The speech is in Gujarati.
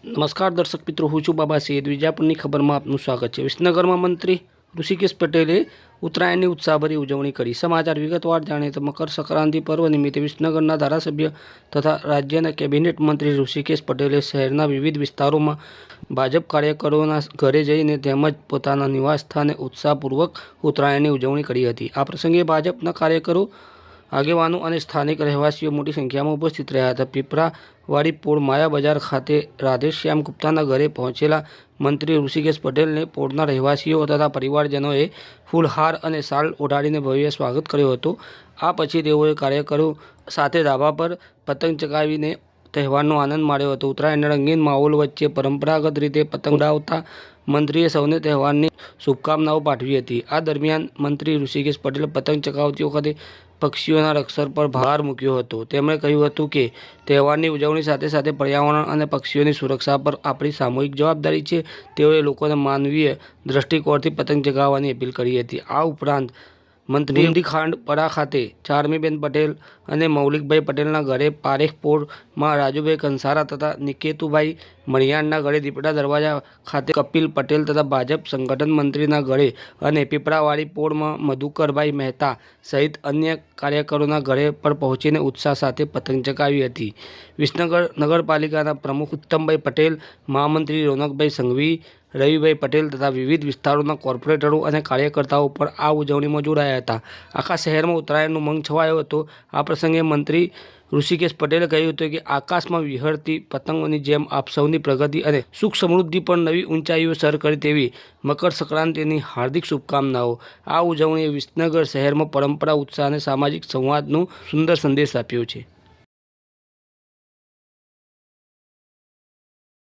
નમસ્કાર દર્શક મિત્રો, હું છું બાબા સૈયદ. વિજાપુરની ખબરમાં આપનું સ્વાગત છે. વિસનગરમાં મંત્રી ઋષિકેશ પટેલે ઉત્તરાયણની ઉત્સાહભરી ઉજવણી કરી. સમાચાર વિગતવાર જાણીએ તો મકર સંક્રાંતિ પર્વ નિમિત્તે વિસનગરના ધારાસભ્ય તથા રાજ્યના કેબિનેટ મંત્રી ઋષિકેશ પટેલે શહેરના વિવિધ વિસ્તારોમાં ભાજપ કાર્યકરોના ઘરે જઈને તેમજ પોતાના નિવાસસ્થાને ઉત્સાહપૂર્વક ઉત્તરાયણની ઉજવણી કરી હતી. આ પ્રસંગે ભાજપના કાર્યકરો, આગેવાનો અને સ્થાનિક રહેવાસીઓ મોટી સંખ્યામાં ઉપસ્થિત રહ્યા હતા. પીપરાવાડી પોળ માયા બજાર ખાતે રાધેશ્યામ ગુપ્તાના ઘરે પહોંચેલા મંત્રી ઋષિકેશ પટેલને પોળના રહેવાસીઓ તથા પરિવારજનોએ ફૂલહાર અને શાલ ઓઢાડીને ભવ્ય સ્વાગત કર્યું હતું. આ પછી તેઓએ કાર્યકરો સાથે ધાબા પર પતંગ ચગાવીને તહેવારનો આનંદ માણ્યો હતો. ઉત્તરાયણના રંગીન માહોલ વચ્ચે પરંપરાગત રીતે પતંગ ઉડાવતા મંત્રીએ સૌને તહેવારની શુભકામનાઓ પાઠવી હતી. આ દરમિયાન મંત્રી ઋષિકેશ પટેલે પતંગ ચગાવતી વખતે પક્ષીઓના રક્ષણ પર ભાર મૂક્યો હતો. તેમણે કહ્યું હતું કે તહેવારની ઉજવણી સાથે સાથે પર્યાવરણ અને પક્ષીઓની સુરક્ષા પર આપણી સામૂહિક જવાબદારી છે. તેઓએ લોકોને માનવીય દ્રષ્ટિકોણથી પતંગ ચગાવવાની અપીલ કરી હતી. આ ઉપરાંત મંત્રીએ બુંદીખાંડપરા ખાતે ચારમીબેન પટેલ અને મૌલિકભાઈ પટેલના ઘરે, પારેખ પોળમાં રાજુભાઈ કંસારા તથા નિકેતુભાઈ મણિયારના ઘરે, દીપડા દરવાજા ખાતે કપિલ પટેલ તથા ભાજપ સંગઠન મંત્રીના ઘરે અને પીપળાવાડી પોળમાં મધુકરભાઈ મહેતા સહિત અન્ય કાર્યકરોના ઘરે પણ પહોંચીને ઉત્સાહ સાથે પતંગ ચગાવી હતી. વિસનગર નગરપાલિકાના પ્રમુખ ઉત્તમભાઈ પટેલ, મહામંત્રી રોનકભાઈ સંઘવી, રવિભાઈ પટેલ તથા વિવિધ વિસ્તારોના કોર્પોરેટરો અને કાર્યકર્તાઓ પણ આ ઉજવણીમાં જોડાયા હતા. આખા શહેરમાં ઉત્તરાયણનો ઉમંગ છવાયો હતો. આ પ્રસંગે મંત્રી ઋષિકેશ પટેલે કહ્યું હતું કે આકાશમાં વિહરતી પતંગોની જેમ આપ સૌની પ્રગતિ અને સુખ સમૃદ્ધિ પર નવી ઊંચાઈઓ સર કરે તેવી મકર સંક્રાંતિની હાર્દિક શુભકામનાઓ. આ ઉજવણીએ વિસનગર શહેરમાં પરંપરા, ઉત્સાહ અને સામાજિક સંવાદનો સુંદર સંદેશ આપ્યો છે.